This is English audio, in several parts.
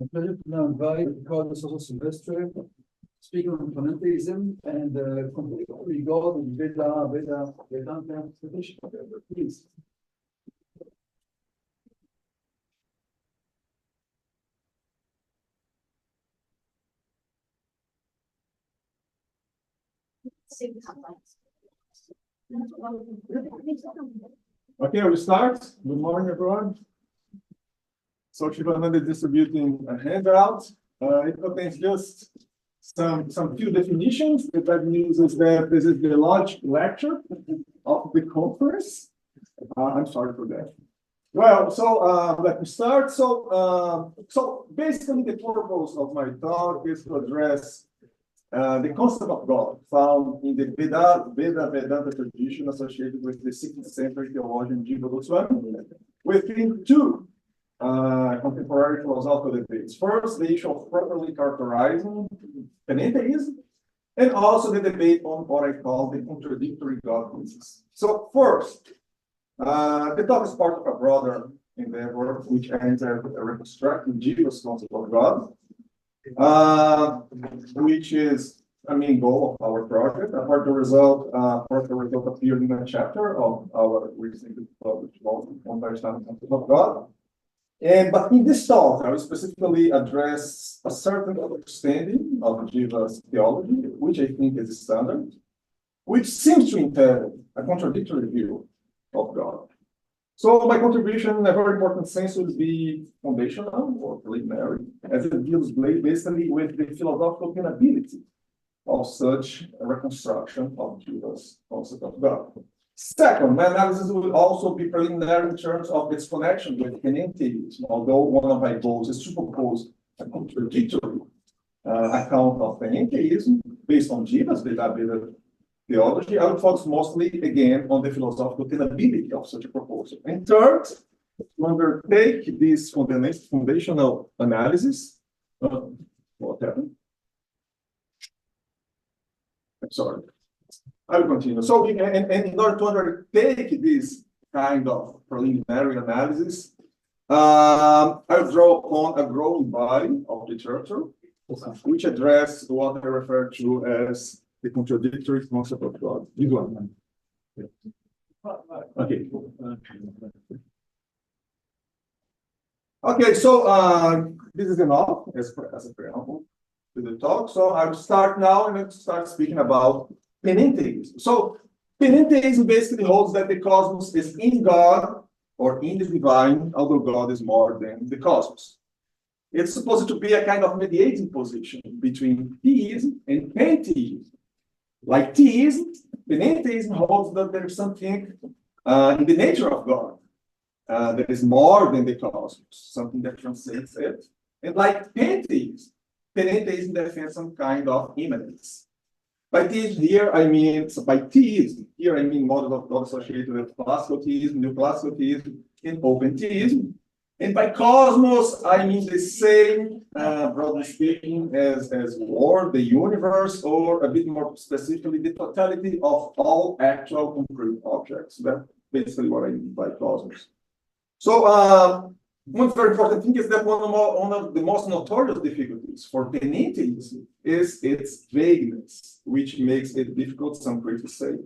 A pleasure to now invite Ricardo Silvestre, speaking on Panentheism and Contradictory God and Bhedābheda, Vedānta tradition. Please. Okay, we'll start. Good morning, everyone. So Shivananda is distributing a handout. It contains just some few definitions. The bad news is that this is the large lecture of the conference. I'm sorry for that. Well, so let me start. So basically, the purpose of my talk is to address the concept of God found in the Vedānta tradition associated with the 16th century theologian Bhedābheda, within two contemporary philosophical debates. First, the issue of properly characterizing Panentheism, and also the debate on what I call the contradictory God thesis. So first, the talk is part of a broader endeavor which aims at reconstructing Jiva's concept of God, which is a main goal of our project. Part of the result appeared in a chapter of our recently published book on understanding the concept of God. But in this talk, I will specifically address a certain understanding of Jiva's theology, which I think is standard, which seems to entail a contradictory view of God. So my contribution, in a very important sense, will be foundational or preliminary, as it deals basically with the philosophical tenability of such a reconstruction of Jiva's concept of God. Second, my analysis will also be preliminary in terms of its connection with Panentheism, although one of my goals is to propose a contradictory account of Panentheism based on Jiva's Bhedābheda theology. I will focus mostly, again, on the philosophical tenability of such a proposal. And third, to undertake this foundational analysis. What happened? I'm sorry. I will continue. So, and in order to undertake this kind of preliminary analysis, I will draw upon a growing body of literature, which address what I refer to as the contradictory concept of God. This one. Okay. Okay, so this is enough as a preamble to the talk. So I will start now and let's start speaking about Panentheism. So Panentheism basically holds that the cosmos is in God or in the divine, although God is more than the cosmos. It's supposed to be a kind of mediating position between theism and pantheism. Like theism, Panentheism holds that there's something in the nature of God that is more than the cosmos, something that transcends it. And like pantheism, Panentheism defends some kind of immanence. By theism here, I mean models of God associated with classical theism, neoclassical theism, and open theism. And by cosmos, I mean the same, broadly speaking, as world, the universe, or a bit more specifically, the totality of all actual concrete objects. That's basically what I mean by cosmos. So, one very important thing is that one of the most notorious difficulties for Panentheism is its vagueness, which makes it difficult, some critics say,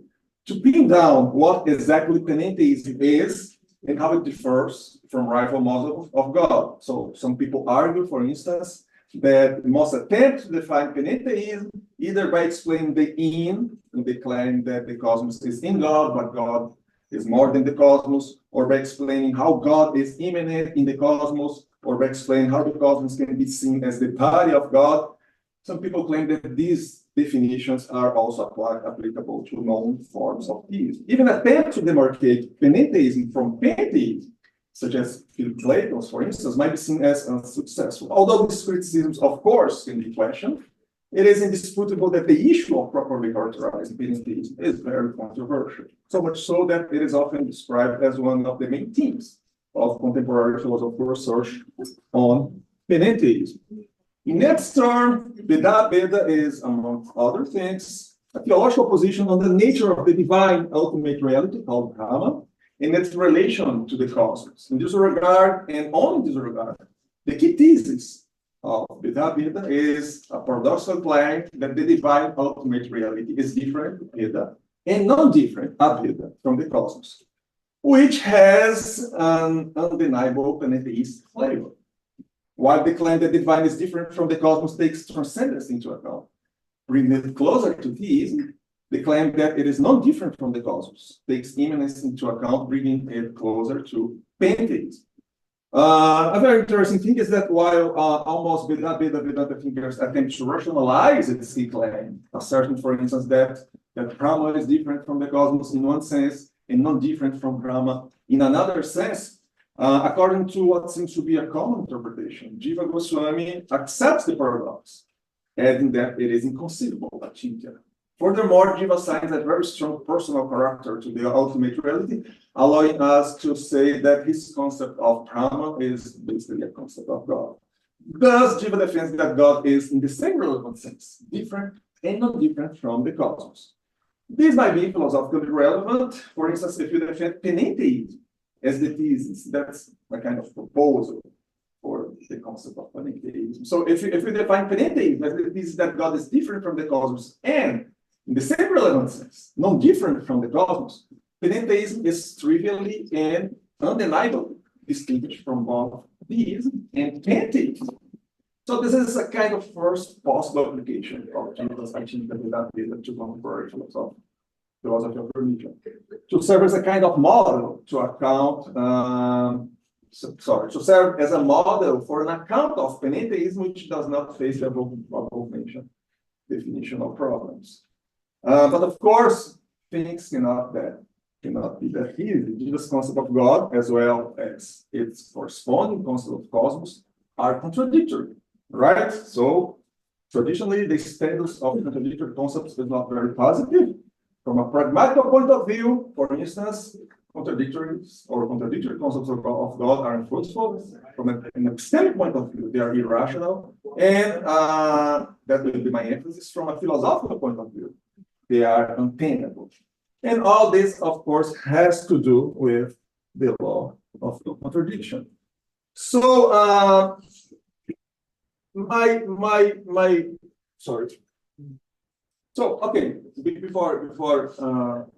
to pin down what exactly Panentheism is and how it differs from rival models of God. So some people argue, for instance, that we must attempt to define Panentheism either by explaining the in, and they claim that the cosmos is in God, but God is more than the cosmos, or by explaining how God is immanent in the cosmos, or by explaining how the cosmos can be seen as the body of God. Some people claim that these definitions are also applicable to known forms of theism. Even attempts to demarcate Panentheism from pantheism, such as Philip Clayton's, for instance, might be seen as unsuccessful. Although these criticisms, of course, can be questioned, it is indisputable that the issue of properly characterizing Panentheism is very controversial, so much so that it is often described as one of the main themes of contemporary philosophical research on Panentheism. In its turn, Bhedābheda is, among other things, a theological position on the nature of the divine ultimate reality called Brahma and its relation to the cosmos. In this regard, and only in this regard, the key thesis of Bhedābheda is a paradoxical claim that the divine ultimate reality is different, Bheda, and non-different, Abheda, from the cosmos, which has an undeniable panentheistic flavor. While the claim that the divine is different from the cosmos takes transcendence into account, bringing it closer to theism, the claim that it is not different from the cosmos takes immanence into account, bringing it closer to pantheism. A very interesting thing is that while almost Bhedābheda Vedanta thinkers attempt to rationalize its key claim, asserting, for instance, that Brahma is different from the cosmos in one sense and not different from Brahma in another sense, according to what seems to be a common interpretation, Jiva Goswami accepts the paradox, adding that it is inconceivable, achintya. Furthermore, Jiva assigns a very strong personal character to the ultimate reality, allowing us to say that his concept of Brahma is basically a concept of God. Thus, Jiva defends that God is, in the same relevant sense, different and not different from the cosmos. This might be philosophically relevant. For instance, if you defend Panentheism as the thesis, that's a kind of proposal for the concept of Panentheism. So if you define Panentheism as the thesis that God is different from the cosmos and in the same relevant sense, not different from the cosmos, Panentheism is trivially and undeniably distinguished from both theism and pantheism. So this is a kind of first possible application of Jiva's action that Vedānta to contemporary philosophy of religion, to serve as a kind of model to account, to serve as a model for an account of panentheism which does not face the above-mentioned definition of problems. But of course, things cannot be that easy. Jiva's concept of God, as well as its corresponding concept of cosmos, are contradictory, right? So traditionally, the status of contradictory concepts is not very positive. From a pragmatic point of view, for instance, contradictory concepts of God are unfruitful. From an epistemic point of view, they are irrational. And that will be my emphasis. From a philosophical point of view, they are untenable. And all this, of course, has to do with the law of contradiction. So So okay, before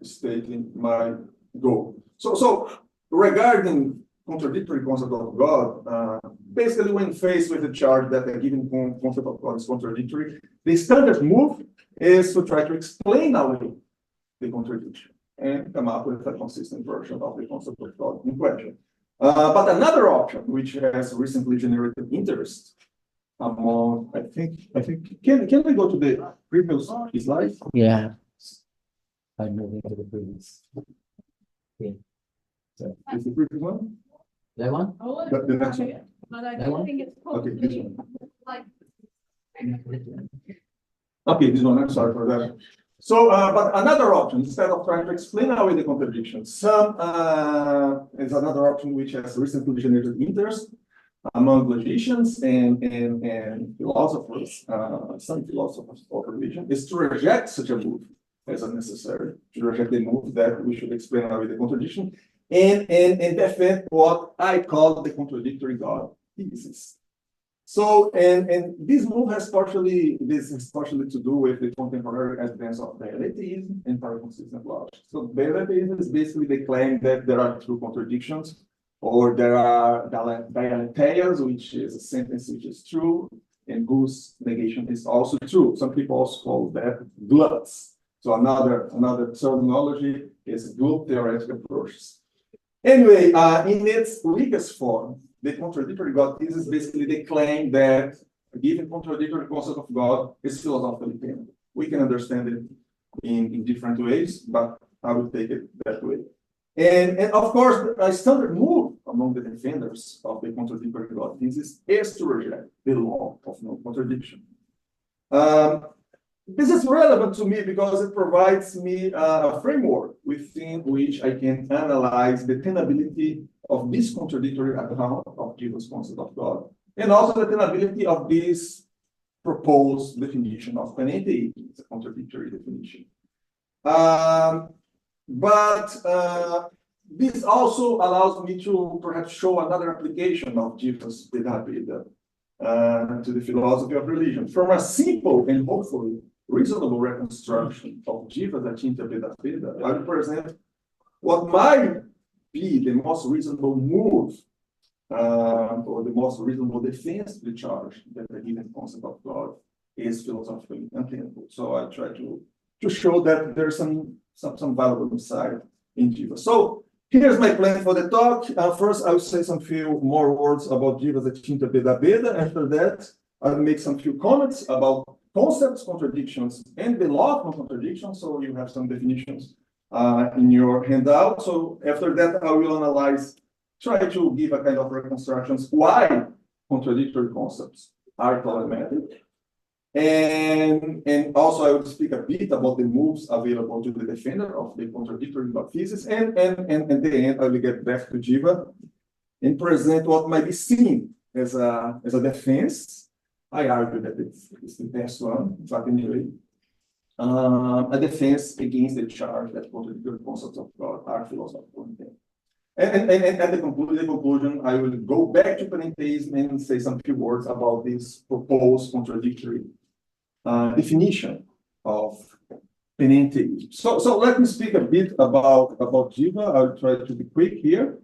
stating my goal. So regarding contradictory concept of God, basically when faced with the charge that a given concept of God is contradictory, the standard move is to try to explain away the contradiction and come up with a consistent version of the concept of God in question. But another option, which has recently generated interest among, I think, can we go to the previous slide? Yeah. I'm moving to the previous. Yeah. So, is the previous one? That one? The next one. But I That don't one? think it's Okay, this one. like. Okay, this one, I'm sorry for that. So, but another option, instead of trying to explain away the contradiction, is another option which has recently generated interest among logicians and philosophers, some philosophers of religion, is to reject such a move as unnecessary, to reject the move that we should explain away the contradiction, and defend what I call the contradictory God thesis. So, and this move has partially to do with the contemporary advance of dialecticism and paraconsistent logic. So, dialecticism is basically the claim that there are true contradictions, or there are dialecteias, which is a sentence which is true, and whose negation is also true. Some people also call that gluts. So, another terminology is glut theoretic approaches. Anyway, in its weakest form, the contradictory God thesis is basically the claim that a given contradictory concept of God is philosophically tenable. We can understand it in different ways, but I will take it that way. And of course, a standard move among the defenders of the contradictory God thesis is to reject the law of no contradiction. This is relevant to me because it provides me a framework within which I can analyze the tenability of this contradictory account of Jiva's concept of God, and also the tenability of this proposed definition of panentheism. It's a contradictory definition. This also allows me to perhaps show another application of Jiva's Bhedābheda to the philosophy of religion. From a simple and hopefully reasonable reconstruction of Jiva's Achinta Bhedābheda, I will present what might be the most reasonable move or the most reasonable defense to the charge that the given concept of God is philosophically untenable. So I try to show that there's some valuable insight in Jiva. So here's my plan for the talk. First, I will say some few more words about Jiva's Achinta Bhedābheda. After that, I'll make some few comments about concepts, contradictions, and the law of contradictions. So you have some definitions in your handout. So after that, I will try to give a kind of reconstructions why contradictory concepts are problematic. And also I will speak a bit about the moves available to the defender of the contradictory hypothesis. And at the end, I will get back to Jiva and present what might be seen as a defense. I argue that it's the best one, but anyway, a defense against the charge that contradictory concepts of God are philosophical. And at the conclusion, I will go back to Panentheism and say some few words about this proposed contradictory definition of Panentheism. So let me speak a bit about Jiva. I'll try to be quick here.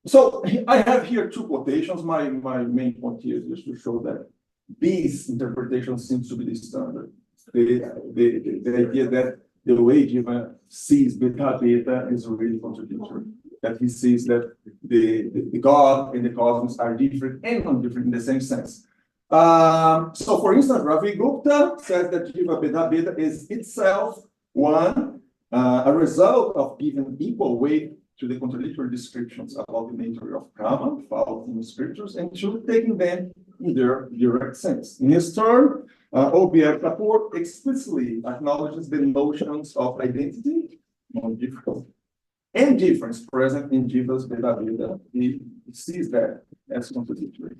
So I have here two quotations. My main point here is just to show that this interpretation seems to be the standard. The idea that the way Jiva sees Bhedābheda is really contradictory. That he sees that the God and the cosmos are different and non-different in the same sense. So for instance, Ravi Gupta says that Jiva Bhedābheda is itself one, a result of giving equal weight to the contradictory descriptions about the nature of Brahma found in the scriptures, and two, taking them in their direct sense. In his turn, O.B.F. Kapoor explicitly acknowledges the notions of identity, non-difference, and difference present in Jiva's Bhedābheda. He sees that as contradictory.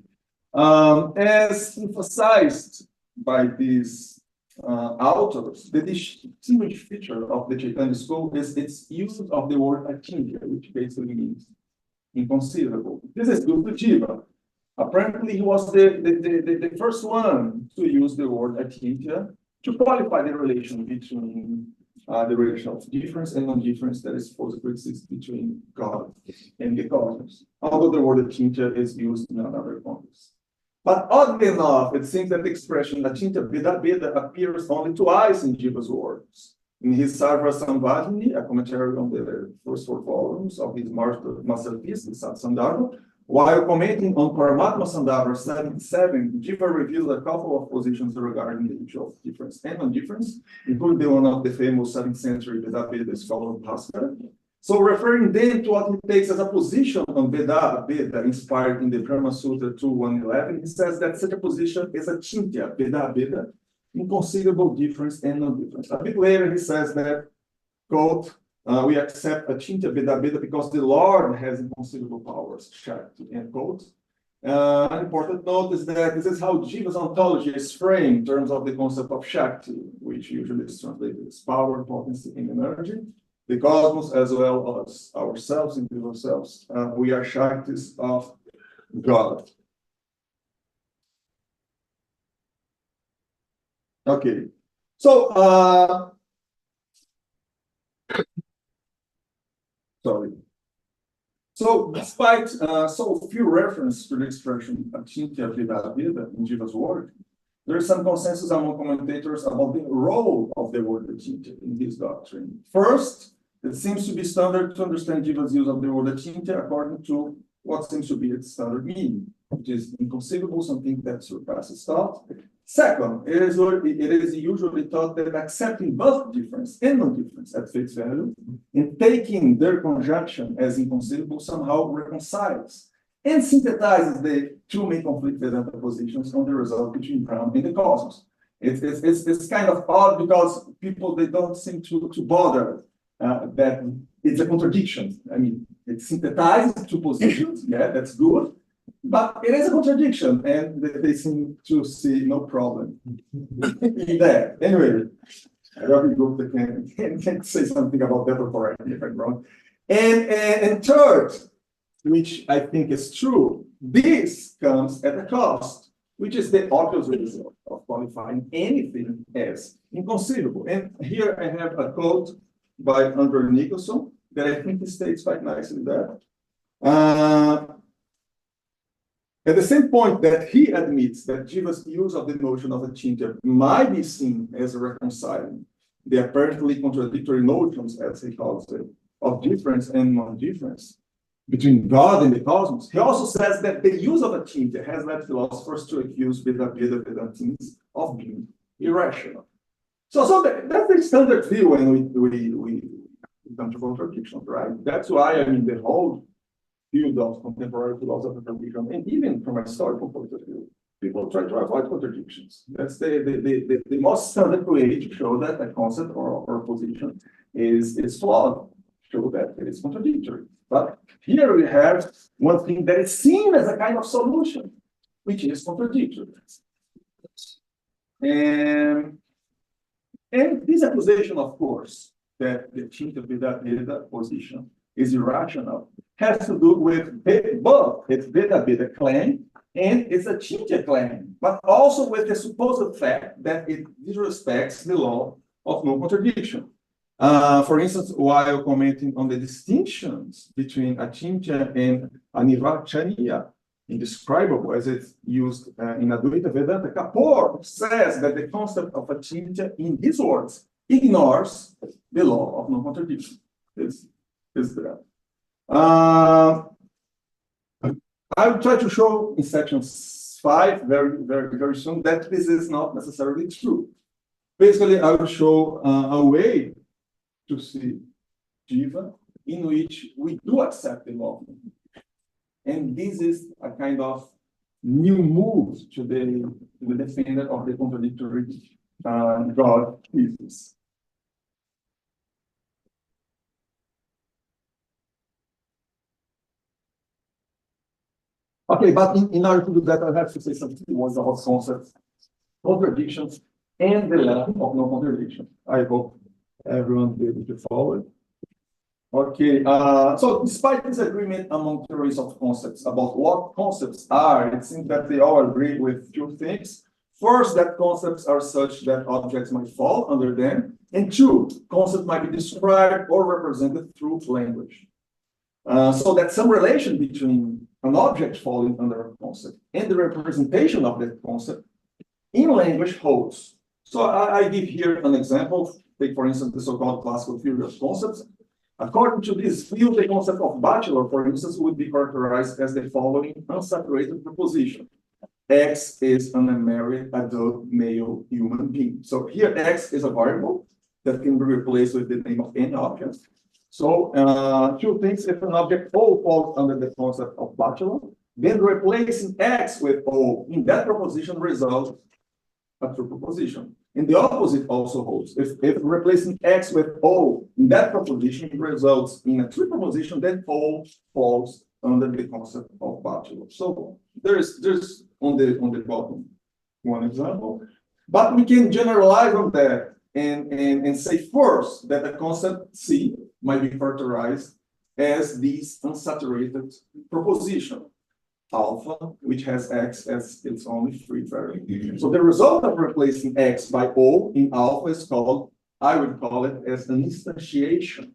As emphasized by these authors, the distinguishing feature of the Chaitanya school is its use of the word achintya, which basically means inconceivable. This is due to Jiva. Apparently, he was the first one to use the word achintya to qualify the relation between the relation of difference and non-difference that is supposed to exist between God and the cosmos, although the word achintya is used in another context. But oddly enough, it seems that the expression Achinta Bhedābheda appears only twice in Jiva's works. In his Sarva Samvadini, a commentary on the first 4 volumes of his masterpiece, the Satsandharma, while commenting on Paramatma Sandhava 77, Jiva reveals a couple of positions regarding the issue of difference and non-difference, including the one of the famous 7th century Bhedābheda scholar Bhaskara. So referring then to what he takes as a position on Vedābheda, inspired in the Brahma Sutra 2.1.11, he says that such a position is achintya, Bhedābheda, inconceivable difference and non-difference. A bit later, he says that, quote, we accept achintya Bhedābheda because the Lord has inconceivable powers, Shakti, end quote. An important note is that this is how Jiva's ontology is framed in terms of the concept of Shakti, which usually is translated as power, potency, and energy. The cosmos, as well as ourselves, individual selves, we are Shaktis of God. Okay, so sorry. So despite so few references to the expression achintya Bhedābheda in Jiva's work, there is some consensus among commentators about the role of the word achintya in this doctrine. First, it seems to be standard to understand Jiva's use of the word achintya according to what seems to be its standard meaning, which is inconceivable, something that surpasses thought. Second, it is usually thought that accepting both difference and non-difference at face value and taking their conjunction as inconceivable somehow reconciles and synthesizes the two main conflict Vedanta positions on the result between Brahma and the cosmos. It's kind of odd because people, they don't seem to bother that it's a contradiction. I mean, it synthesizes two positions, yeah, that's good, but it is a contradiction, and they seem to see no problem in that. Anyway, I really hope they can say something about that or if I'm wrong. And third, which I think is true, this comes at a cost, which is the obvious result of qualifying anything as inconceivable. And here I have a quote by Andrew Nicholson that I think states quite nicely that. At the same point that he admits that Jiva's use of the notion of achintya might be seen as reconciling the apparently contradictory notions, as he calls it, of difference and non-difference between God and the cosmos. He also says that the use of achintya has led philosophers to accuse Bhedābheda Vedantins of being irrational. So that's the standard view when we come to contradictions, right? That's why, I mean, the whole field of contemporary philosophy and even from a historical point of view, people try to avoid contradictions. That's the most standard way to show that a concept or position is flawed, show that it is contradictory. But here we have one thing that is seen as a kind of solution, which is contradictory. And this accusation, of course, that the Bhedābheda position is irrational, has to do with both its Bhedābheda claim and its achintya claim, but also with the supposed fact that it disrespects the law of non-contradiction. For instance, while commenting on the distinctions between achintya and anivachaniya, indescribable as it's used in Advaita Vedanta, Kapoor says that the concept of achintya in his words ignores the law of non-contradiction. Is there. I will try to show in section 5 very soon that this is not necessarily true. Basically, I will show a way to see Jiva in which we do accept the law. And this is a kind of new move to the defender of the contradictory God thesis. Okay, but in order to do that, I have to say something words about concepts, contradictions, and the law of non-contradiction. I hope everyone will be able to follow it. Okay, so despite disagreement among theories of concepts about what concepts are, it seems that they all agree with two things. First, that concepts are such that objects might fall under them, and two, concepts might be described or represented through language. So that some relation between an object falling under a concept and the representation of that concept in language holds. So I give here an example. Take, for instance, the so-called classical theory of concepts. According to this field, the concept of bachelor, for instance, would be characterized as the following unsaturated proposition. X is an unmarried adult male human being. So here X is a variable that can be replaced with the name of any object. So two things, if an object O falls under the concept of bachelor, then replacing X with O in that proposition results a true proposition. And the opposite also holds. If replacing X with O in that proposition results in a true proposition, then O falls under the concept of bachelor. So there's on the bottom one example, but we can generalize on that and say first that the concept C might be characterized as this unsaturated proposition, alpha, which has X as its only free variable. So the result of replacing X by O in alpha is called, I would call it as an instantiation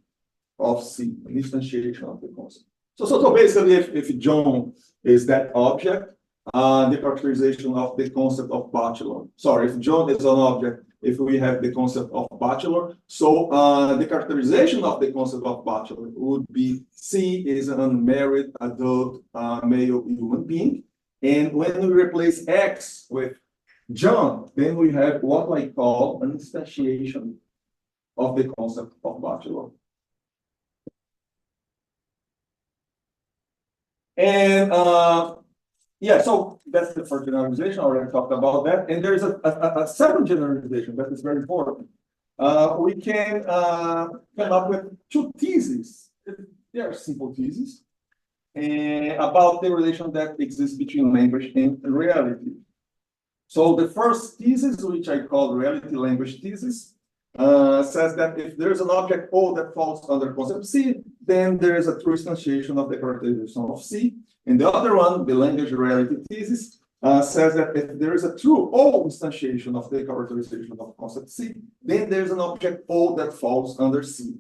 of C, an instantiation of the concept. So basically, if John is that object, the characterization of the concept of bachelor. Sorry, if John is an object, if we have the concept of bachelor, so the characterization of the concept of bachelor would be C is an unmarried adult male human being. And when we replace X with John, then we have what I call an instantiation of the concept of bachelor. And yeah, so that's the first generalization. I already talked about that. And there's a second generalization that is very important. We can come up with two theses. They are simple theses about the relation that exists between language and reality. So the first thesis, which I call reality language thesis, says that if there's an object O that falls under concept C, then there is a true instantiation of the characterization of C. And the other one, the language reality thesis, says that if there is a true O instantiation of the characterization of concept C, then there's an object O that falls under C.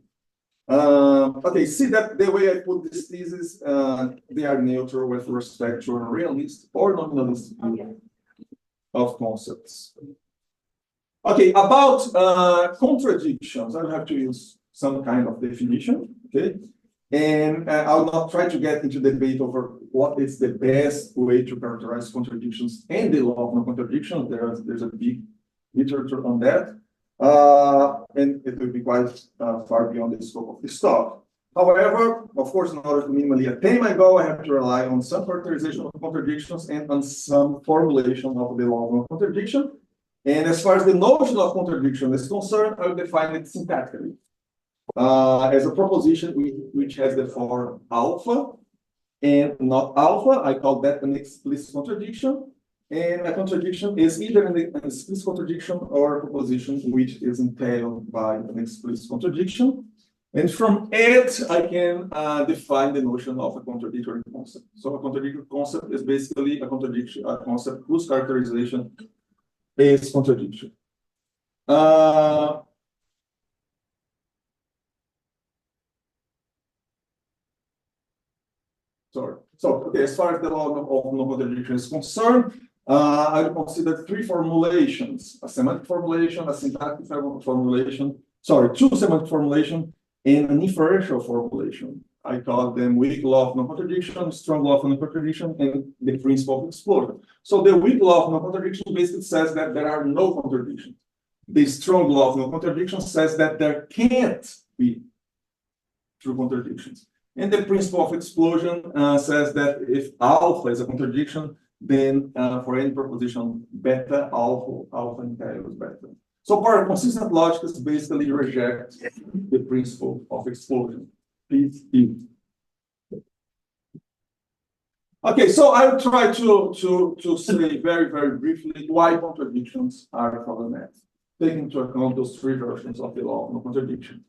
Okay, see that the way I put this thesis, they are neutral with respect to a realist or nominalist view of concepts. Okay, about contradictions, I'll have to use some kind of definition, okay? And I'll not try to get into debate over what is the best way to characterize contradictions and the law of non-contradiction. There's a big literature on that. And it will be quite far beyond the scope of this talk. However, of course, in order to minimally attain my goal, I have to rely on some characterization of contradictions and on some formulation of the law of non-contradiction. And as far as the notion of contradiction is concerned, I will define it syntactically as a proposition which has the form alpha and not alpha. I call that an explicit contradiction. And a contradiction is either an explicit contradiction or a proposition which is entailed by an explicit contradiction. And from it, I can define the notion of a contradictory concept. So a contradictory concept is basically a concept whose characterization is contradiction. Sorry. So, okay, as far as the law of non-contradiction is concerned, I would consider three formulations: a semantic formulation, a syntactic formulation, two semantic formulation, and an inferential formulation. I call them weak law of non-contradiction, strong law of non-contradiction, and the principle of explosion. So the weak law of non-contradiction basically says that there are no contradictions. The strong law of non-contradiction says that there can't be true contradictions. And the principle of explosion says that if alpha is a contradiction, then for any proposition beta, alpha entails beta. So for consistent logics basically reject the principle of explosion. Okay, so I'll try to say very, very briefly why contradictions are problematic, taking into account those three versions of the law of non-contradiction.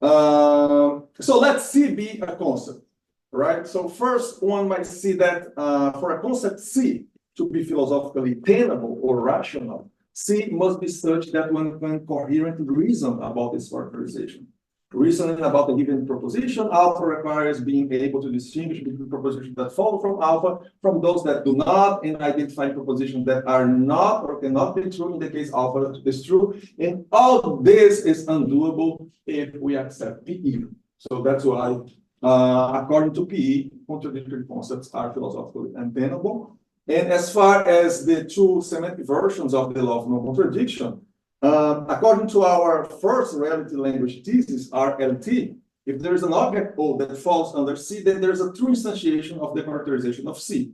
So let C be a concept, right? So first, one might see that for a concept C to be philosophically tenable or rational, C must be such that one can coherently reason about its characterization. Reasoning about a given proposition, alpha requires being able to distinguish between propositions that follow from alpha from those that do not, and identify propositions that are not or cannot be true in the case alpha is true. And all this is undoable if we accept PE. So that's why, according to PE, contradictory concepts are philosophically untenable. And as far as the two semantic versions of the law of non-contradiction, according to our first reality language thesis, RLT, if there is an object O that falls under C, then there's a true instantiation of the characterization of C.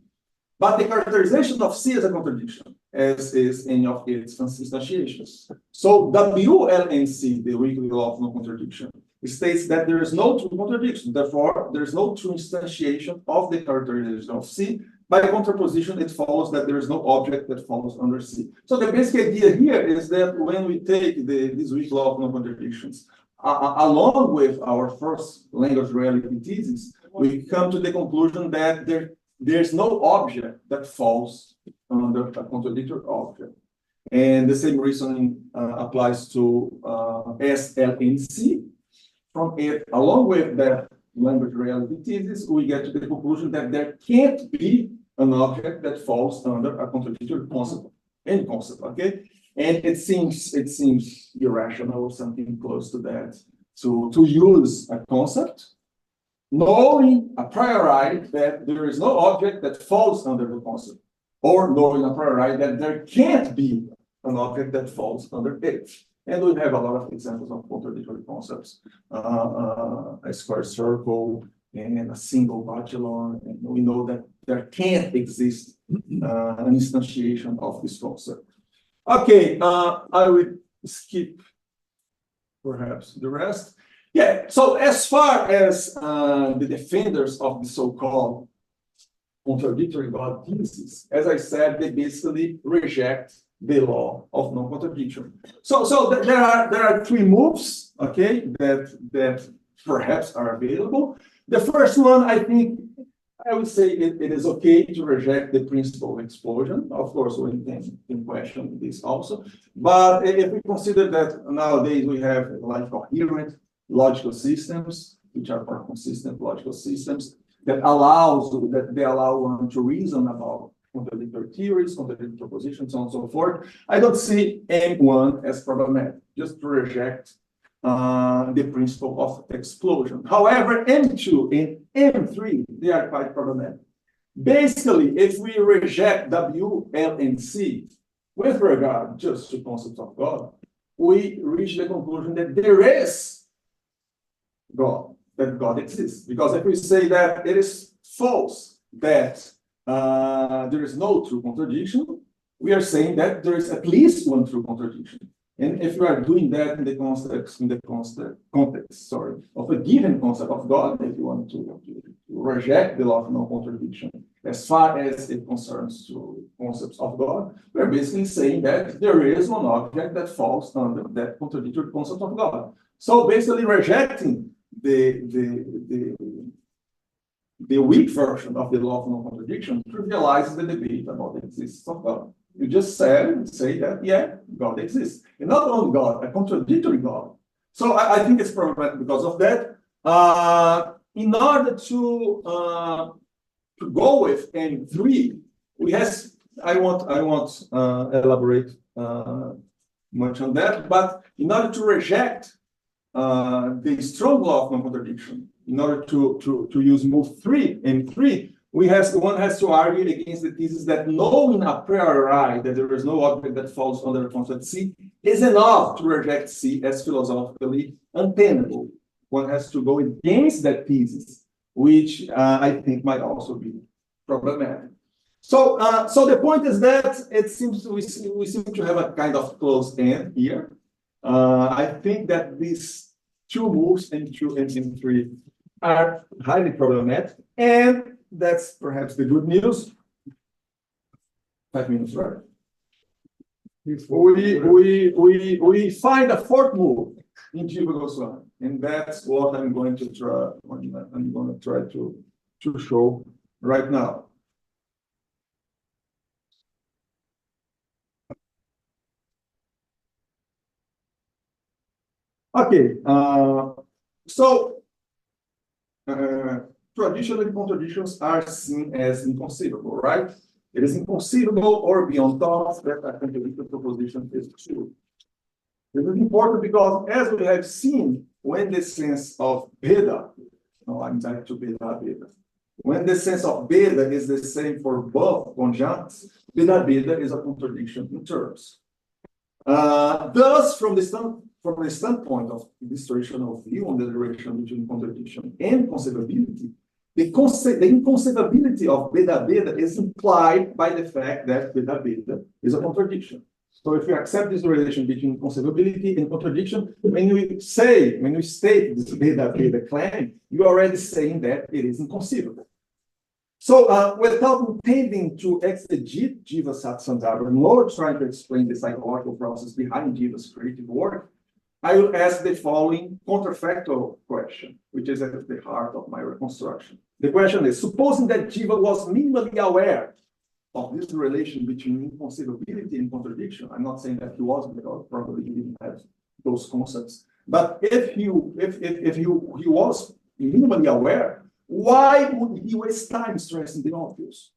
But the characterization of C is a contradiction, as is any of its instantiations. So WLNC, the weakly law of non-contradiction, states that there is no true contradiction. Therefore, there is no true instantiation of the characterization of C. By contraposition, it follows that there is no object that falls under C. So the basic idea here is that when we take this weak law of non-contradictions, along with our first language reality thesis, we come to the conclusion that there's no object that falls under a contradictory object. And the same reasoning applies to SLNC. From it, along with that language reality thesis, we get to the conclusion that there can't be an object that falls under a contradictory concept, any concept, okay? And it seems irrational or something close to that to use a concept, knowing a priori that there is no object that falls under the concept, or knowing a priori that there can't be an object that falls under it. And we have a lot of examples of contradictory concepts, a square circle and a single bachelor, and we know that there can't exist an instantiation of this concept. Okay, I will skip perhaps the rest. Yeah, so as far as the defenders of the so-called contradictory God thesis, as I said, they basically reject the law of non-contradiction. So there are three moves, okay, that perhaps are available. The first one, I think, I would say it is okay to reject the principle of explosion. Of course, we can question this also. But if we consider that nowadays we have like coherent logical systems, which are more consistent logical systems, that they allow one to reason about contradictory theories, contradictory propositions, so on and so forth. I don't see M1 as problematic, just to reject the principle of explosion. However, M2 and M3, they are quite problematic. Basically, if we reject W, L, and C with regard just to concepts of God, we reach the conclusion that there is God, that God exists. Because if we say that it is false, that there is no true contradiction, we are saying that there is at least one true contradiction. And if you are doing that in the context of a given concept of God, if you want to reject the law of non-contradiction as far as it concerns to concepts of God, we're basically saying that there is one object that falls under that contradictory concept of God. So basically rejecting the weak version of the law of non-contradiction trivializes the debate about the existence of God. You just say that, yeah, God exists. And not only God, a contradictory God. So I think it's problematic because of that. In order to go with M3, I won't elaborate much on that, but in order to reject the strong law of non-contradiction, in order to use move 3 and 3, one has to argue against the thesis that knowing a priori that there is no object that falls under concept C is enough to reject C as philosophically untenable. One has to go against that thesis, which I think might also be problematic. So the point is that it seems we seem to have a kind of closed end here. I think that these two moves, M2 and M3, are highly problematic, and that's perhaps the good news. 5 minutes, right? We find a fourth move in Jiva Goswami, and that's what I'm going to try. I'm going to try to show right now. Okay, traditionally, contradictions are seen as inconceivable, right? It is inconceivable or beyond thought that a contradictory proposition is true. This is important because, as we have seen, when the sense of Bheda, I'm back to Bhedābheda, when the sense of Bheda is the same for both conjuncts, Bhedābheda is a contradiction in terms. Thus, from the standpoint of this traditional view on the relation between contradiction and conceivability, the inconceivability of Bhedābheda is implied by the fact that Bhedābheda is a contradiction. So if you accept this relation between conceivability and contradiction, when you state this Bhedābheda claim, you're already saying that it is inconceivable. So without intending to exegete Jiva's Satsandhara, nor trying to explain the psychological process behind Jiva's creative work, I will ask the following counterfactual question, which is at the heart of my reconstruction. The question is, supposing that Jiva was minimally aware of this relation between inconceivability and contradiction, I'm not saying that he wasn't, because probably he didn't have those concepts, but if he was minimally aware, why would he waste time stressing the obvious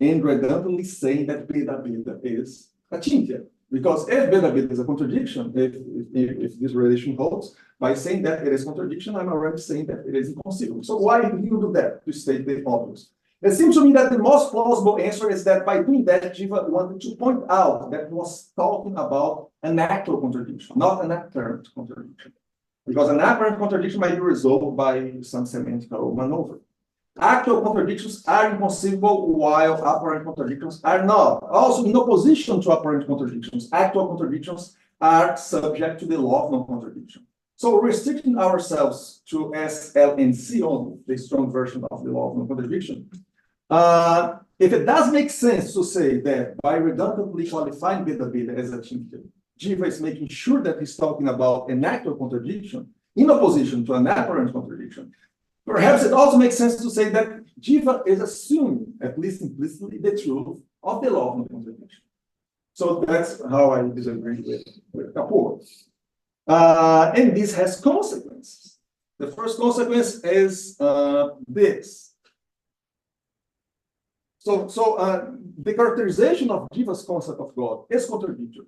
and redundantly saying that Bhedābheda is a chintya? Because if Bhedābheda is a contradiction, if this relation holds, by saying that it is contradiction, I'm already saying that it is inconceivable. So why do you do that, to state the obvious? It seems to me that the most plausible answer is that by doing that, Jiva wanted to point out that he was talking about an actual contradiction, not an apparent contradiction. Because an apparent contradiction might be resolved by some semantical maneuver. Actual contradictions are inconceivable, while apparent contradictions are not. Also, in opposition to apparent contradictions, actual contradictions are subject to the law of non-contradiction. So, restricting ourselves to S, L, and C only, the strong version of the law of non-contradiction, If it does make sense to say that by redundantly qualifying Bhedābheda as a thinker, Jiva is making sure that he's talking about an actual contradiction in opposition to an apparent contradiction, perhaps it also makes sense to say that Jiva is assuming, at least implicitly, the truth of the law of non-contradiction. So that's how I disagree with Kapoor. And this has consequences. The first consequence is this. So the characterization of Jiva's concept of God is contradictory.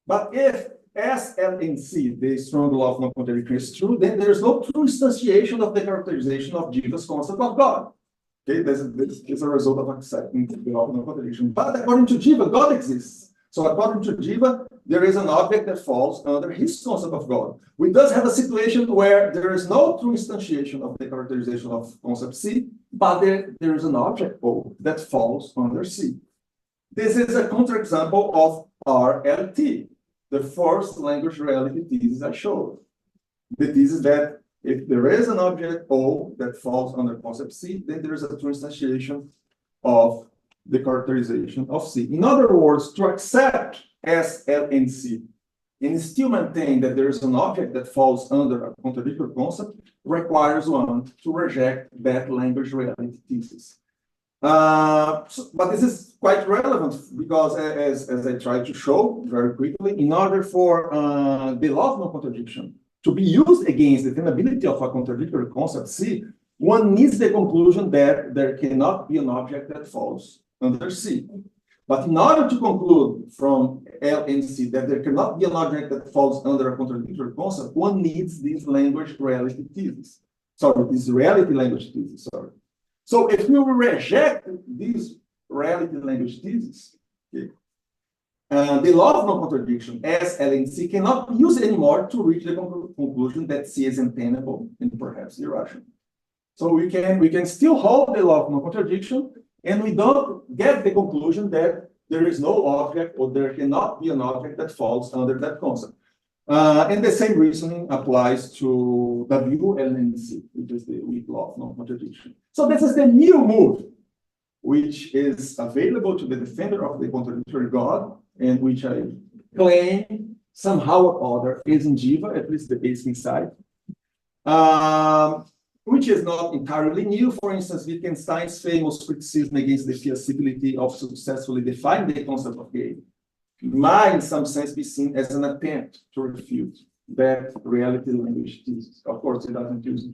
But if S, L, and C, the strong law of non-contradiction, is true, then there is no true instantiation of the characterization of Jiva's concept of God. Okay, this is a result of accepting the law of non-contradiction. But according to Jiva, God exists. So according to Jiva, there is an object that falls under his concept of God. We thus have a situation where there is no true instantiation of the characterization of concept C, but there is an object O that falls under C. This is a counterexample of RLT, the first language reality thesis I showed. The thesis that if there is an object O that falls under concept C, then there is a true instantiation of the characterization of C. In other words, to accept S, L, and C and still maintain that there is an object that falls under a contradictory concept requires one to reject that language reality thesis. But this is quite relevant because, as I tried to show very quickly, in order for the law of non-contradiction to be used against the tenability of a contradictory concept C, one needs the conclusion that there cannot be an object that falls under C. But in order to conclude from L and C that there cannot be an object that falls under a contradictory concept, one needs this language reality thesis. Sorry, this reality language thesis, sorry. So if we reject this reality language thesis, okay, the law of non-contradiction, S, L, and C, cannot be used anymore to reach the conclusion that C is untenable and perhaps irrational. So we can still hold the law of non-contradiction, and we don't get the conclusion that there is no object or there cannot be an object that falls under that concept. And the same reasoning applies to W, L, and C, which is the weak law of non-contradiction. So this is the new move, which is available to the defender of the contradictory God, and which I claim somehow or other is in Jiva, at least the basic insight, which is not entirely new. For instance, Wittgenstein's famous criticism against the feasibility of successfully defining the concept of gay might, in some sense, be seen as an attempt to refute that reality language thesis. Of course, it doesn't use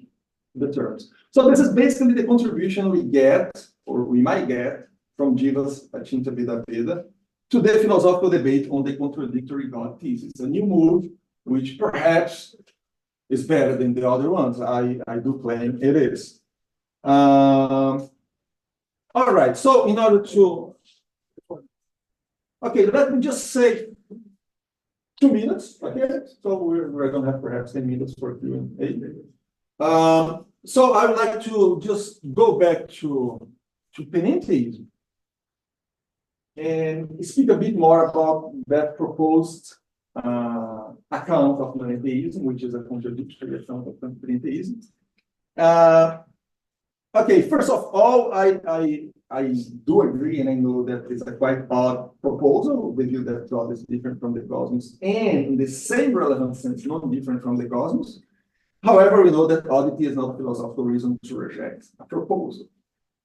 the terms. So this is basically the contribution we get, or we might get, from Jiva's Achinta Bhedābheda to the philosophical debate on the contradictory God thesis. A new move, which perhaps is better than the other ones. I do claim it is. All right, so in order to... Okay, let me just say 2 minutes, okay? So we're going to have perhaps 10 minutes for Q&A. So I would like to just go back to Panentheism and speak a bit more about that proposed account of Panentheism, which is a contradictory account of Panentheism. Okay, first of all, I do agree, and I know that it's a quite odd proposal, the view that God is different from the cosmos, and in the same relevant sense, not different from the cosmos. However, we know that oddity is not a philosophical reason to reject a proposal.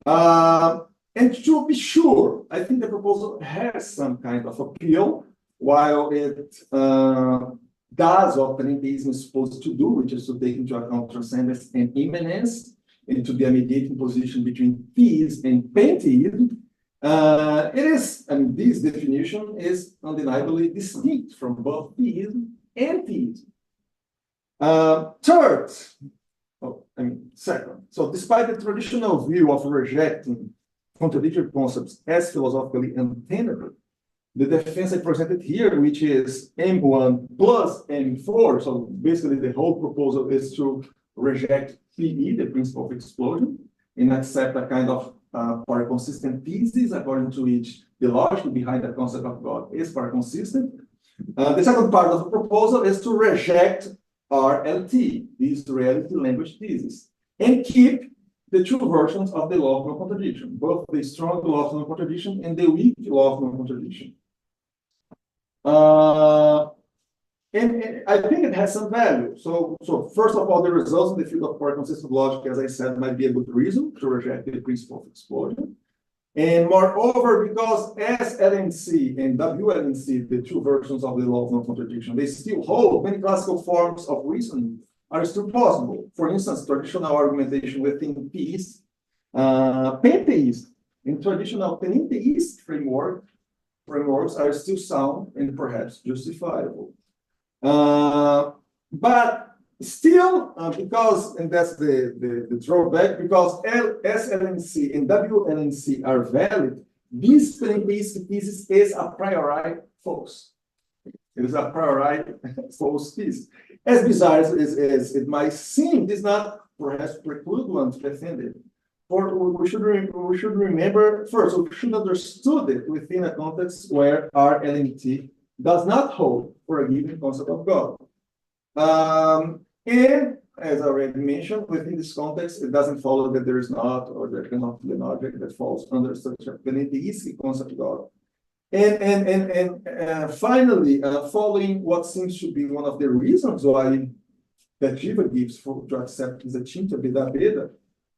And to be sure, I think the proposal has some kind of appeal, while it does what Panentheism is supposed to do, which is to take into account transcendence and immanence, and to be a mediating position between theism and pantheism. It is, I mean, this definition is undeniably distinct from both theism and theism. Second, so despite the traditional view of rejecting contradictory concepts as philosophically untenable, the defense I presented here, which is M1 plus M4, so basically the whole proposal is to reject PE, the principle of explosion, and accept a kind of paraconsistent thesis according to which the logic behind the concept of God is paraconsistent. The second part of the proposal is to reject RLT, this reality language thesis, and keep the two versions of the law of non-contradiction, both the strong law of non-contradiction and the weak law of non-contradiction. And I think it has some value. So first of all, the results in the field of pure consistent logic, as I said, might be a good reason to reject the principle of explosion. And moreover, because SLNC and WLNC, the two versions of the law of non-contradiction, they still hold many classical forms of reasoning are still possible. For instance, traditional argumentation within theist, pantheist, and traditional panentheist frameworks are still sound and perhaps justifiable. But still, because, and that's the drawback, because SLNC and WLNC are valid, this panentheist thesis is a priori false. It is a priori false thesis. As bizarre as it might seem, this not perhaps preclude one to defend it. For we should remember, first, we should understand it within a context where RLNT does not hold for a given concept of God. And as I already mentioned, within this context, it doesn't follow that there is not or there cannot be an object that falls under such a panentheistic concept of God. And finally, following what seems to be one of the reasons why that Jiva gives to accept the Chinta Bhedābheda,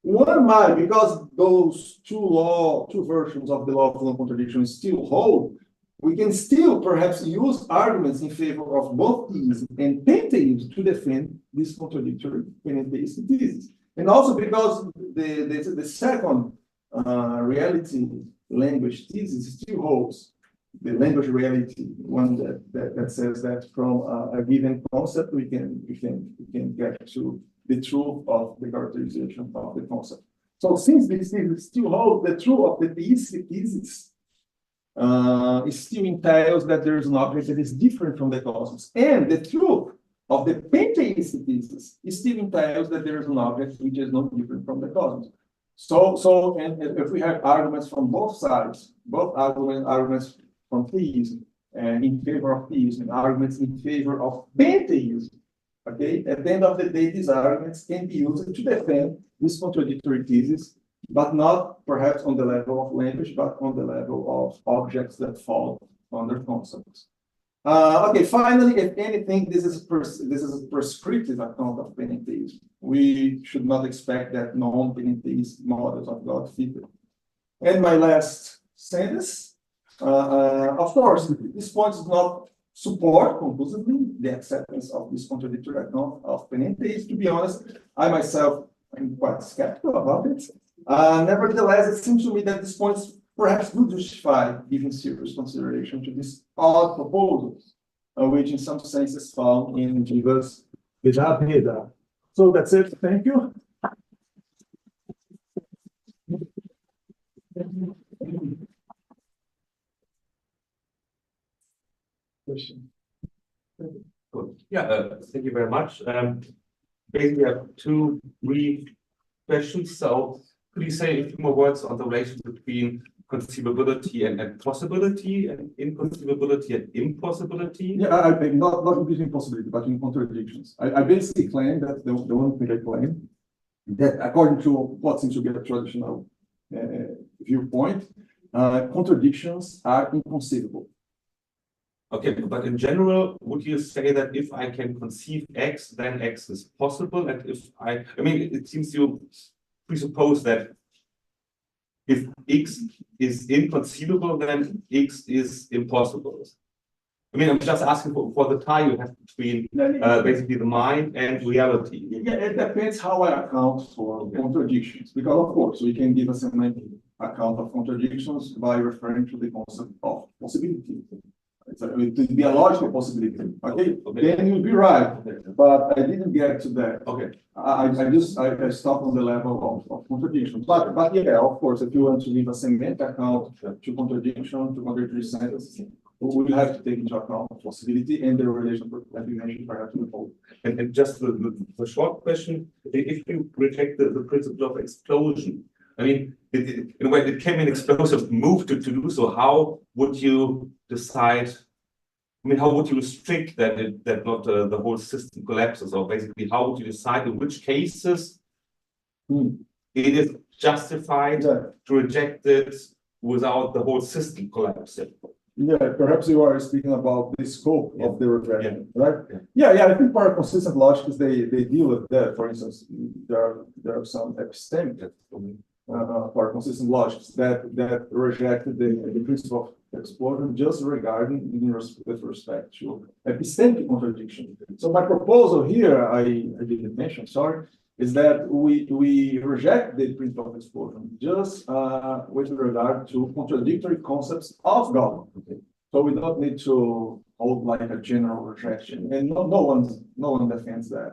one might, because those two versions of the law of non-contradiction still hold, we can still perhaps use arguments in favor of both theism and pantheism to defend this contradictory panentheistic thesis. And also because the second reality language thesis still holds. The language reality, one that says that from a given concept we can get to the truth of the characterization of the concept. So since this thesis still holds, the truth of the theistic thesis it still entails that there is an object that is different from the cosmos, and the truth of the pantheistic thesis still entails that there is an object which is not different from the cosmos. So and if we have arguments from both sides, both arguments from theism and in favor of theism, and arguments in favor of pantheism. Okay, at the end of the day, these arguments can be used to defend this contradictory thesis, but not perhaps on the level of language, but on the level of objects that fall under concepts. Okay, finally, if anything, this is a prescriptive account of panentheism. We should not expect that non-panentheist models of God fit it. And my last sentence. Of course, this point does not support conclusively the acceptance of this contradictory account of panentheism. To be honest, I myself am quite skeptical about it. Nevertheless, it seems to me that these points perhaps do justify giving serious consideration to these odd proposals, which in some sense is found in Jiva's Bhedābheda. So that's it. Thank you. Question. Good. Yeah, thank you very much. Basically, I have two brief questions. So, could you say a few more words on the relation between conceivability and possibility, and inconceivability and impossibility? Yeah, I think not between possibility, but in contradictions. I basically claim that the one thing I claim that according to what seems to be a traditional viewpoint, contradictions are inconceivable. Okay, but in general, would you say that if I can conceive X, then X is possible? And if I mean, it seems you presuppose that if X is inconceivable, then X is impossible. I mean, I'm just asking for the tie you have between basically the mind and reality. Yeah, it depends how I account for contradictions, because of course we can give a semantic account of contradictions by referring to the concept of possibility. It would be a logical possibility. Okay, then you'll be right. But I didn't get to that. Okay, I stopped on the level of contradiction. But yeah, of course, if you want to give a semantic account to contradiction, to contradictory sentences, we will have to take into account possibility and the relation that you mentioned perhaps with both. and just the short question: if you reject the principle of explosion, I mean, in a way, it can be an explosive move to do so. How would you decide? I mean, how would you restrict that not the whole system collapses? Or basically, how would you decide in which cases it is justified Yeah. to reject it without the whole system collapsing. Yeah, perhaps you are speaking about the scope of the rejection, right? Yeah. Yeah, I think for consistent logics, they deal with that. For instance, there are some epistemic for consistent logics that rejected the principle of explosion just regarding with respect to epistemic contradiction. So my proposal here, I didn't mention, sorry, is that we reject the principle of explosion just with regard to contradictory concepts of God. Okay. So we don't need to hold like a general rejection, and no one defends that.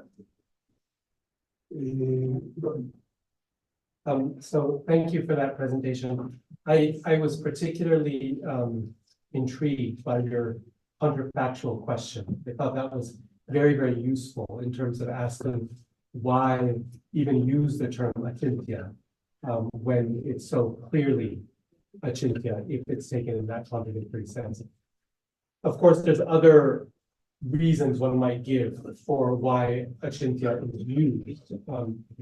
So thank you for that presentation. I was particularly intrigued by your counterfactual question. I thought that was very, very useful in terms of asking why even use the term achintya when it's so clearly achintya if it's taken in that contradictory sense. Of course, there's other reasons one might give for why achintya is used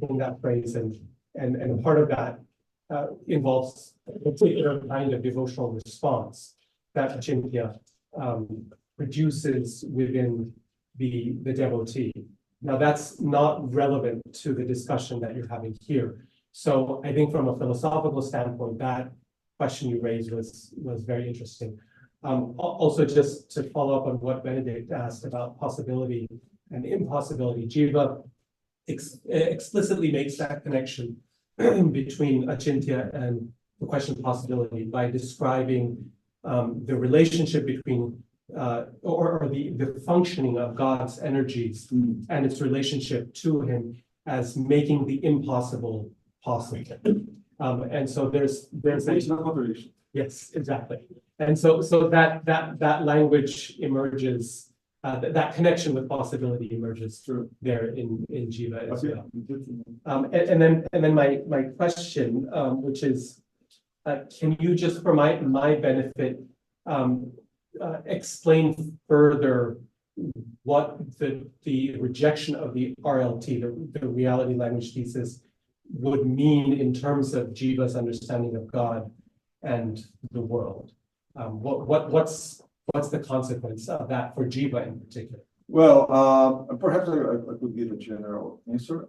in that phrase, and part of that involves a particular kind of devotional response that achintya produces within the devotee. Now, that's not relevant to the discussion that you're having here. So I think from a philosophical standpoint, that question you raised was very interesting. Also, just to follow up on what Benedict asked about possibility and impossibility, Jiva explicitly makes that connection between achintya and the question of possibility by describing the relationship between or the functioning of God's energies and its relationship to him as making the impossible possible. And so there's yes, exactly. And so that language emerges, that connection with possibility emerges through there in Jiva as well. And then my question, which is, can you just for my benefit explain further what the rejection of the RLT, the reality language thesis, would mean in terms of Jiva's understanding of God and the world? What's the consequence of that for Jiva in particular? Well, perhaps I could give a general answer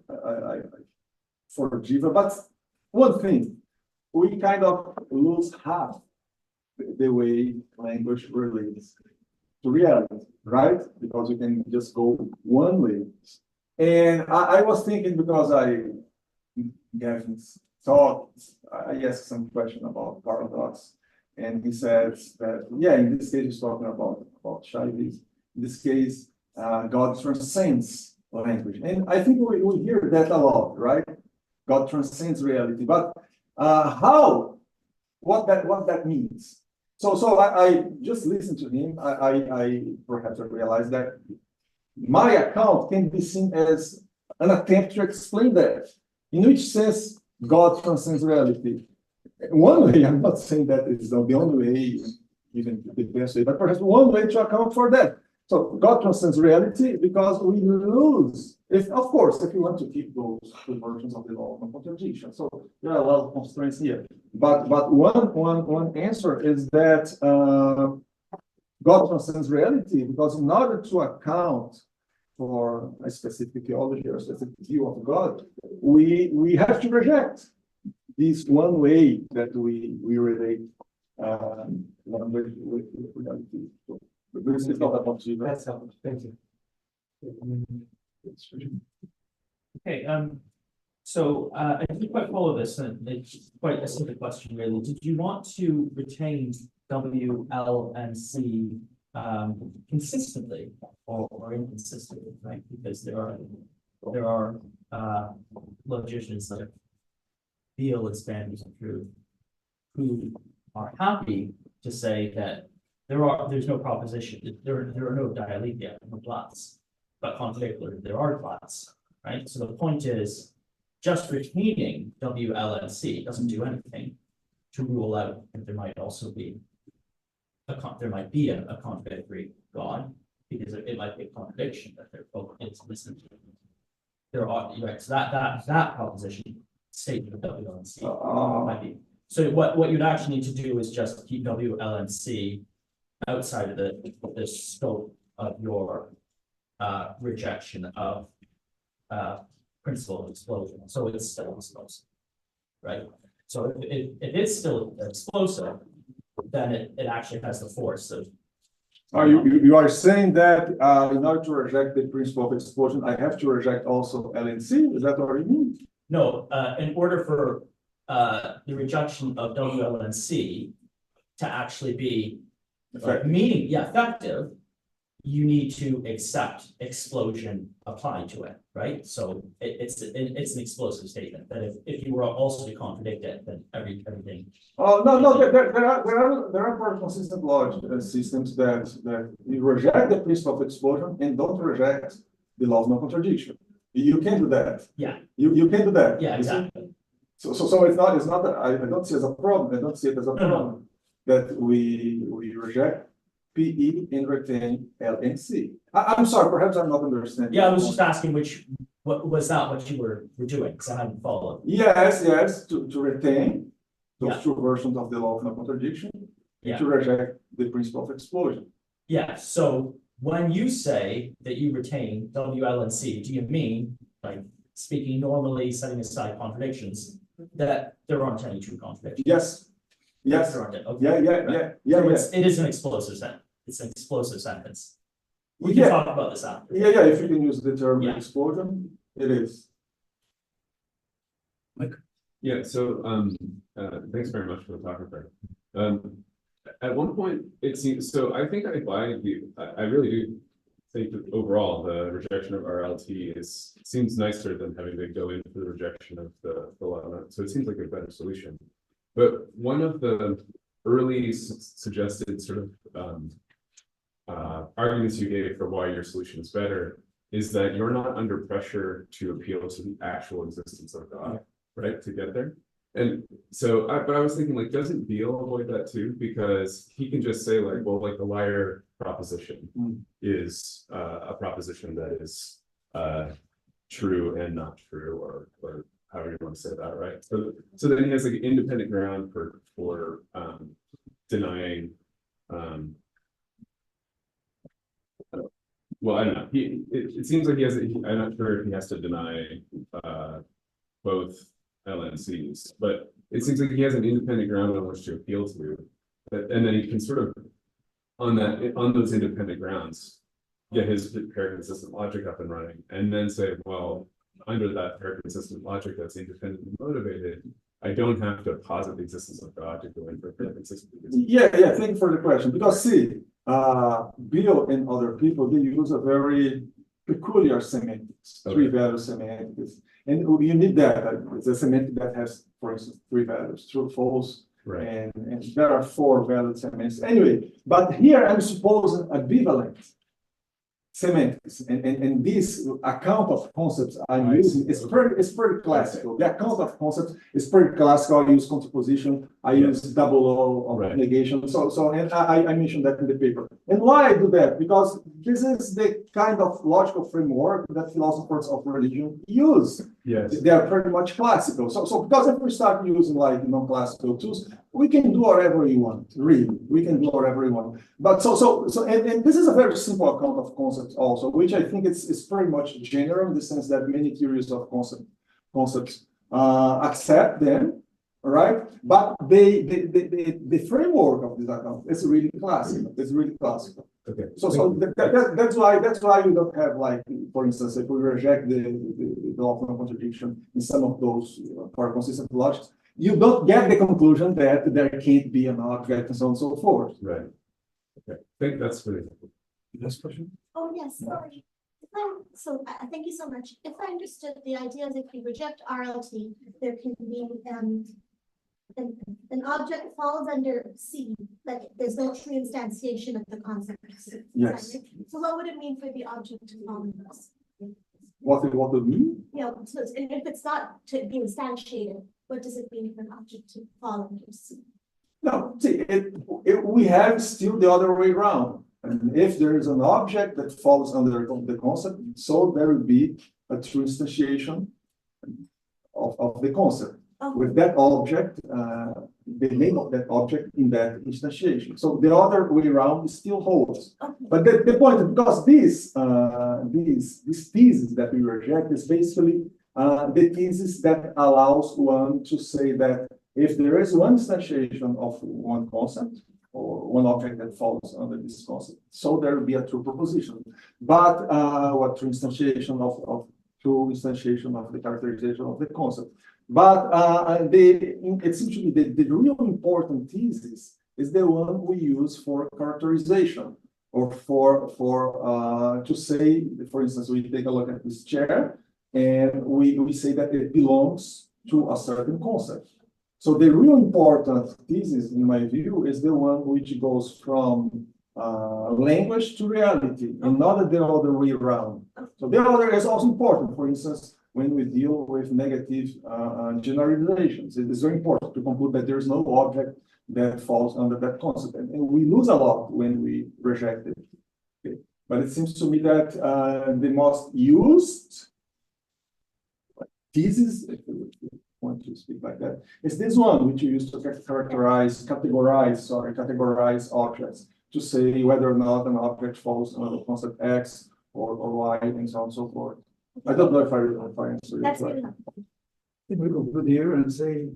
for Jiva, but one thing, we kind of lose half the way language relates to reality, right? Because you can just go one way. And I was thinking, because Gavin's talk, I asked some question about paradox, and he says that, yeah, in this case, he's talking about Shaivis. In this case, God transcends language. And I think we hear that a lot, right? God transcends reality. But what that means? So I just listened to him. I perhaps realized that my account can be seen as an attempt to explain that. In which sense God transcends reality? One way, I'm not saying that it's the only way, even the best way, but perhaps one way to account for that. So God transcends reality because we lose, if you want to keep those versions of the law of contradiction. So there are a lot of constraints here. But one answer is that God transcends reality because in order to account for a specific theology or a specific view of God, we have to reject this one way that we relate language with reality. So, this is not about you. That's helpful. Thank you. Okay, so I didn't quite follow this, and it's quite a simple question, really. Did you want to retain W, L, and C consistently or inconsistently, right? Because there are logicians that feel it's standards of truth who are happy to say that there's no proposition, there are no dialetheia, no plots, but contradictory, there are plots, right? So the point is, just retaining W, L, and C doesn't do anything to rule out that there might also be a contradictory God, because it might be a contradiction that they're both listened to. There are, right, so that proposition statement of W, L, and C. Uh, Might be. So what you'd actually need to do is just keep W, L, and C outside of the scope of your rejection of principle of explosion. So it's still explosive, right? So if it's still explosive, then it actually has the force of. you are saying that in order to reject the principle of explosion, I have to reject also L and C? Is that what you mean? No, in order for the rejection of W, L, and C to actually be effective, you need to accept explosion applied to it, right? So it's an explosive statement that if you were also to contradict it, then everything. Oh, no, there are more consistent logic systems that you reject the principle of explosion and don't reject the law of non-contradiction. You can do that. Yeah. You can do that. Yeah, exactly. So it's not that I don't see it as a problem. I don't see it as a problem that we reject PE and retain L and C. I'm sorry, perhaps I'm not understanding. Yeah, I was just asking what was that what you were doing, because I hadn't followed. Yes, to retain those Yeah. two versions of the law of non-contradiction, Yeah. to reject the principle of explosion. Yeah, so when you say that you retain W, L, and C, do you mean, like, speaking normally, setting aside contradictions, that there aren't any true contradictions? Yes, There aren't, okay. yeah. So it is an explosive sentence. It's an explosive sentence. We can Yeah. talk about this after. Yeah, if you can use the term Yeah. explosion, it is. Yeah, so thanks very much for the talk, Ricardo. At one point, it seems so. I think I buy you. I really do think that overall the rejection of RLT seems nicer than having to go in for the rejection of the law. So it seems like a better solution. But one of the early suggested sort of arguments you gave for why your solution is better is that you're not under pressure to appeal to the actual existence of God, right? To get there. And so, but I was thinking, like, doesn't Beale avoid that too? Because he can just say, like, well, like the liar proposition is a proposition that is true and not true, or however you want to say that, right? So then he has like independent ground for denying. Well, I don't know. It seems like he has. I'm not sure if he has to deny both LNCs, but it seems like he has an independent ground on which to appeal to, and then he can sort of on those independent grounds get his pair consistent logic up and running, and then say, well, under that pair consistent logic that's independently motivated, I don't have to posit the existence of God to go in for pair consistent. Yeah. Thank you for the question. Because see, Beale and other people, they use a very peculiar semantics, three value semantics. And you need that. It's a semantic that has, for instance, three values, true, false, Right. and there are four valid semantics. Anyway, but here I'm supposing ambivalent semantics, and this account of concepts I'm using is pretty classical. The account of concepts is pretty classical. I use contraposition, I use double O of negation. So and I mentioned that in the paper. And why I do that? Because this is the kind of logical framework that philosophers of religion use. Yes. They are pretty much classical. So because if we start using like non-classical tools, we can do whatever you want, really. We can do whatever we want. But and this is a very simple account of concepts also, which I think is pretty much general in the sense that many theories of concepts accept them, right? But the framework of this account is really classical. It's really classical. Okay. So that's why you don't have, like, for instance, if we reject the law of non-contradiction in some of those for consistent logics, you don't get the conclusion that there can't be an object and so on and so forth. Right. Okay. I think that's really helpful. Next question. Oh, yes, sorry. Thank you so much. If I understood, the idea is if you reject RLT, there can be an object falls under C, but there's no true instantiation of the concept. Yes. So what would it mean for the object to fall in this? What do you mean? You know, so if it's not to be instantiated, what does it mean for an object to fall under C? No, see, we have still the other way around. And if there is an object that falls under the concept, so there will be a true instantiation of the concept. Oh, With that object, the name of that object in that instantiation. So the other way around still holds. okay. But the point, because this thesis that we reject is basically the thesis that allows one to say that if there is one instantiation of one concept or one object that falls under this concept, so there will be a true proposition. But true instantiation of the characterization of the concept. But it seems to be the real important thesis is the one we use for characterization, or to say, for instance, we take a look at this chair and we say that it belongs to a certain concept. So the real important thesis, in my view, is the one which goes from language to reality, and not the other way around. So the other is also important. For instance, when we deal with negative generalizations, it is very important to conclude that there is no object that falls under that concept, and we lose a lot when we reject it. Okay. But it seems to me that the most used thesis, if you want to speak like that, is this one, which you use to categorize objects, to say whether or not an object falls under the concept X or Y, and so on and so forth. I don't know if I answered That's it good right. enough. I think we conclude here and say.